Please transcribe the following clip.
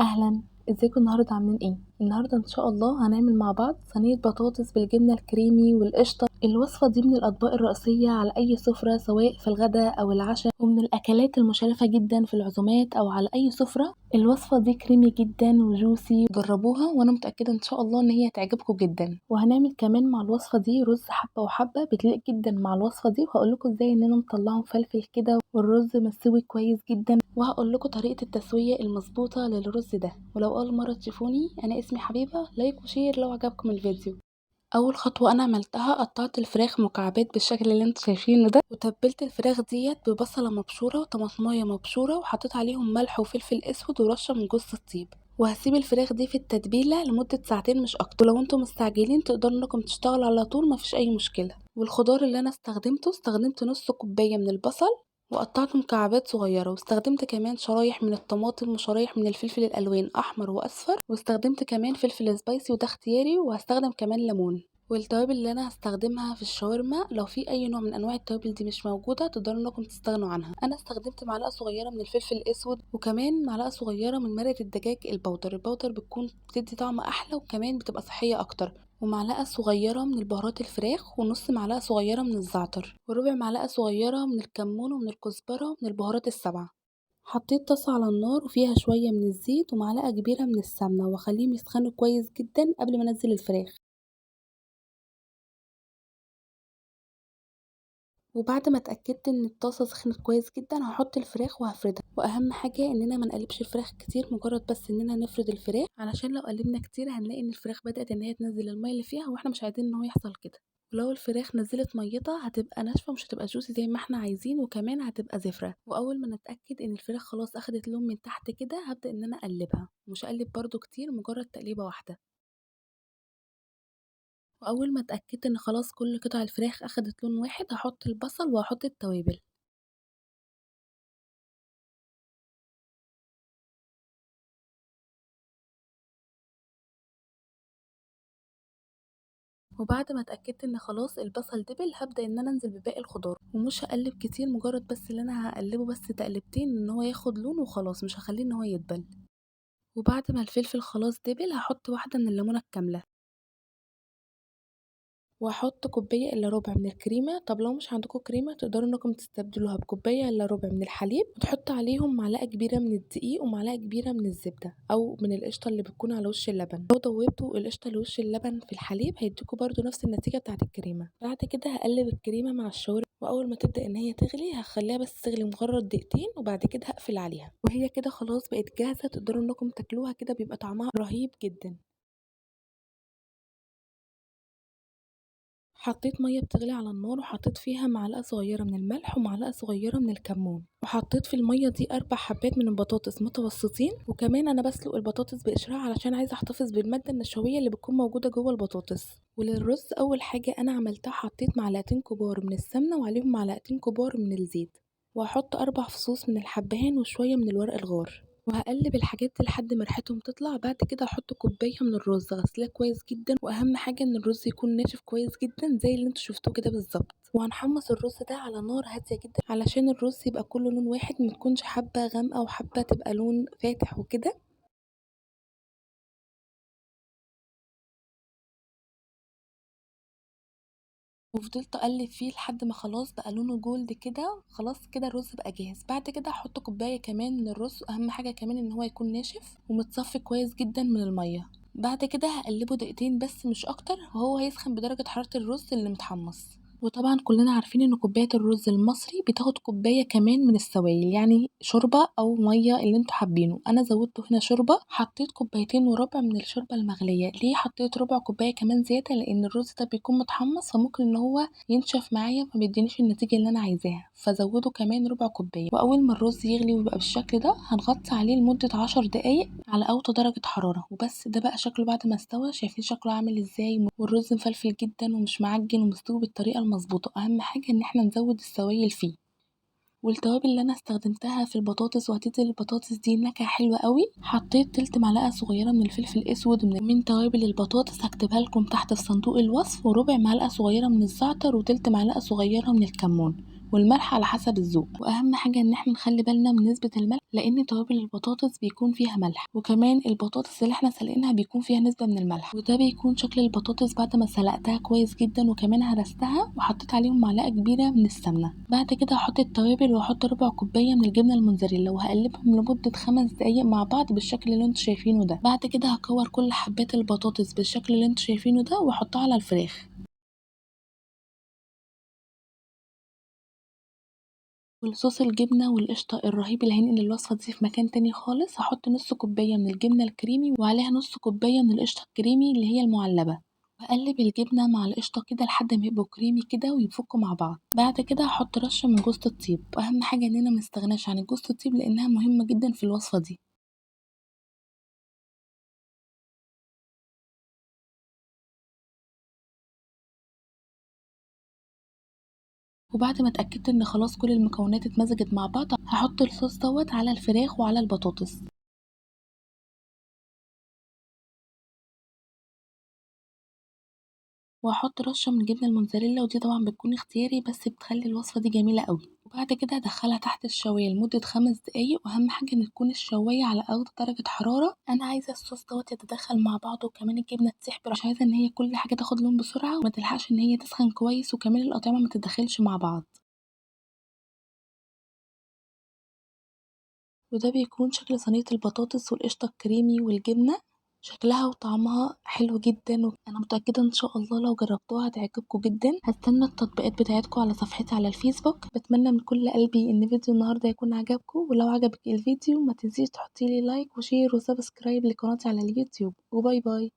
أهلا، ازيكم النهاردة عاملين ايه؟ النهاردة ان شاء الله هنعمل مع بعض صينية بطاطس بالجبنة الكريمي والقشطة. الوصفة دي من الأطباق الرئيسية على أي سفرة سواء في الغداء أو العشاء، ومن الأكلات المشرفة جدا في العزومات أو على أي سفرة. الوصفة دي كريمي جدا وجوسي، جربوها وأنا متأكدة ان شاء الله ان هي هتعجبكم جدا. وهنعمل كمان مع الوصفة دي رز حبة وحبة بتليق جدا مع الوصفة دي، وهقولكوا ازاي اننا نطلعه مفلفل كده والرز مستوي كويس جدا، وهقول لكم طريقة التسوية المظبوطة للرز ده. ولو أول مرة تشوفوني، أنا اسمي حبيبة، لايك وشير لو عجبكم الفيديو. أول خطوة أنا عملتها قطعت الفراخ مكعبات بالشكل اللي انتوا شايفينه ده، وتبلت الفراخ ديت ببصلة مبشورة وطماطماية مبشورة، وحطيت عليهم ملح وفلفل أسود ورشة من جوز الطيب. وهسيب الفراخ دي في التتبيلة لمدة ساعتين مش أكتر، ولو انتوا مستعجلين تقدروا انكم تشتغلوا على طول، مفيش أي مشكلة. والخضار اللي أنا استخدمت نص كوباية من البصل وقطعته مكعبات صغيرة، واستخدمت كمان شرايح من الطماطم وشرايح من الفلفل الألوان أحمر وأصفر، واستخدمت كمان فلفل سبايسي وده اختياري، وهستخدم كمان ليمون. والتوابل اللي انا هستخدمها في الشاورما، لو في اي نوع من انواع التوابل دي مش موجوده تقدروا انكم تستغنوا عنها. انا استخدمت معلقه صغيره من الفلفل الاسود، وكمان معلقه صغيره من مرقه الدجاج البودر بتكون بتدي طعم احلى، وكمان بتبقى صحيه اكتر. ومعلقه صغيره من البهارات الفراخ، ونص معلقه صغيره من الزعتر، وربع معلقه صغيره من الكمون ومن الكزبره ومن البهارات السبعه. حطيت طاسة على النار وفيها شوية من الزيت ومعلقة كبيرة من السمنة، واخليهم يسخنوا كويس جدا قبل ما انزل الفراخ. وبعد ما اتأكدت ان الطاسة سخنت كويس جدا، هحط الفراخ وهفردها. واهم حاجة اننا ما نقلبش الفراخ كتير، مجرد بس اننا نفرد الفراخ، علشان لو قلبنا كتير هنلاقي ان الفراخ بدأت ان هي تنزل المية اللي فيها، واحنا مش عايزين ان هو يحصل كده. ولو الفراخ نزلت ميتها هتبقى ناشفة، مش هتبقى جوسي زي ما احنا عايزين، وكمان هتبقى زفرة. واول ما نتأكد ان الفراخ خلاص اخدت لون من تحت كده، هبدأ ان انا اقلبها، مش اقلب برضو كتير، مجرد تقليبة واحدة. واول ما اتأكدت ان خلاص كل قطع الفراخ اخدت لون واحد، هحط البصل وهحط التوابل. وبعد ما اتأكدت ان خلاص البصل دبل، هبدأ ان انا انزل بباقي الخضار، ومش هقلب كتير، مجرد بس ان انا هقلبه بس تقلبتين ان هو ياخد لون وخلاص، مش هخليه ان هو يدبل. وبعد ما الفلفل خلاص دبل، هحط واحدة من الليمونة الكاملة، وهحط كوباية الا ربع من الكريمة. طب لو مش عندكم كريمة تقدروا انكم تستبدلوها بكوباية الا ربع من الحليب، وتحط عليهم معلقة كبيرة من الدقيق ومعلقة كبيرة من الزبدة او من القشطة اللي بتكون على وش اللبن. لو دوبتوا القشطة لوش اللبن في الحليب هيديكوا برضو نفس النتيجة بتاعة الكريمة. بعد كده هقلب الكريمة مع الشاورما، واول ما تبدأ ان هي تغلي هخليها بس تغلي مجرد دقيقتين، وبعد كده هقفل عليها، وهي كده خلاص بقت جاهزة، تقدروا انكم تاكلوها كده، بيبقى طعمها رهيب جدا. حطيت مية بتغلي على النار، وحطيت فيها معلقة صغيرة من الملح ومعلقة صغيرة من الكمون، وحطيت في المية دي 4 حبات من البطاطس متوسطين. وكمان انا بسلق البطاطس بقشرها علشان عايزة احتفظ بالمادة النشوية اللي بتكون موجودة جوه البطاطس. وللرز اول حاجة انا عملتها، حطيت معلقتين كبار من السمنة وعليهم معلقتين كبار من الزيت، وهحط 4 فصوص من الحبهان وشوية من الورق الغار، وهقلب الحاجات دي لحد ما ريحتهم تطلع. بعد كده هحط كوبايه من الرز غسلاه كويس جدا، واهم حاجه ان الرز يكون ناشف كويس جدا زي اللي انتوا شفتوه كده بالظبط. وهنحمص الرز ده على نار هاديه جدا، علشان الرز يبقى كله لون واحد، متكونش حبه غامقه وحبه تبقى لون فاتح وكده. وفضلت اقلب فيه لحد ما خلاص بقى لونه جولد كده، خلاص كده الرز بقى جاهز. بعد كده هحط كوبايه كمان من الرز، اهم حاجه كمان ان هو يكون ناشف ومتصفي كويس جدا من الميه. بعد كده هقلبه دقيقتين بس مش اكتر، وهو هيسخن بدرجه حراره الرز اللي متحمص. وطبعا كلنا عارفين ان كوبايه الرز المصري بتاخد كوبايه كمان من السوائل، يعني شوربه او ميه اللي انتوا حابينه. انا زودته هنا شوربه، حطيت كوبايتين وربع من الشوربه المغليه. ليه حطيت ربع كوبايه كمان زياده؟ لان الرز ده بيكون متحمص، فممكن ان هو ينشف معايا فما يدينيش النتيجه اللي انا عايزاها، فزوده كمان ربع كوبايه. واول ما الرز يغلي ويبقى بالشكل ده، هنغطي عليه لمده 10 دقايق على اوطى درجه حراره وبس. ده بقى شكله بعد ما استوى، شايفين شكله عامل ازاي؟ والرز مفلفل جدا ومش معجن ومستوي بالطريقه المظبوطه. اهم حاجه ان احنا نزود السوائل فيه. والتوابل اللي انا استخدمتها في البطاطس وهتدي البطاطس دي نكهه حلوه قوي، حطيت تلت معلقه صغيره من الفلفل الاسود من توابل البطاطس، هكتبها لكم تحت في صندوق الوصف، وربع معلقه صغيره من الزعتر، وتلت معلقه صغيره من الكمون. والملح على حسب الذوق. واهم حاجه ان احنا نخلي بالنا من نسبه الملح، لان توابل البطاطس بيكون فيها ملح، وكمان البطاطس اللي احنا سلقينها بيكون فيها نسبه من الملح. وده بيكون شكل البطاطس بعد ما سلقتها كويس جدا، وكمان هرستها وحطيت عليهم معلقه كبيره من السمنه. بعد كده هحط التوابل واحط ربع كوبايه من الجبنه الموتزاريلا، وهقلبهم لمده 5 دقايق مع بعض بالشكل اللي انتوا شايفينه ده. بعد كده هكور كل حبات البطاطس بالشكل اللي انتوا شايفينه ده واحطها على الفراخ. والصوص الجبنة والقشطة الرهيب اللي هينقل الوصفة دي في مكان تاني خالص، هحط نص كوباية من الجبنة الكريمي وعليها نص كوباية من القشطة الكريمي اللي هي المعلبة، وأقلب الجبنة مع القشطة كده لحد ما يبقوا كريمي كده ويفكوا مع بعض. بعد كده هحط رشة من جوز الطيب، وأهم حاجة إننا منستغناش عن جوز الطيب لأنها مهمة جدا في الوصفة دي. وبعد ما اتأكدت إن خلاص كل المكونات اتمزجت مع بعض، هحط الصوص دوت على الفراخ وعلى البطاطس، وهاحط رشة من الجبنة الموتزاريلا، ودي طبعًا بتكون اختياري بس بتخلّي الوصفة دي جميلة أوي. وبعد كده هادخّلها تحت الشواية لمدة 5 دقايق، وأهم حاجة إن تكون الشواية على أقصى درجة حرارة. أنا عايزة الصوص دوّة يتدخّل مع بعضه، وكمان الجبنة تسيح مش عايزة إن هي كل حاجة تاخد لون بسرعة وما تلحقش إن هي تسخن كويس، وكمان الأطعمة ما تتدخلش مع بعض. وده بيكون شكل صينية البطاطس والقشطة الكريمي والجبنة، شكلها وطعمها حلو جدا، وأنا متأكدة إن شاء الله لو جربتوها هتعجبكم جدا. هستنى التطبيقات بتاعتكم على صفحتي على الفيسبوك. بتمنى من كل قلبي إن فيديو النهاردة يكون عجبكم، ولو عجبك الفيديو ما تنسيش تحطيلي لايك وشير وسبسكرايب لقناتي على اليوتيوب، وباي باي.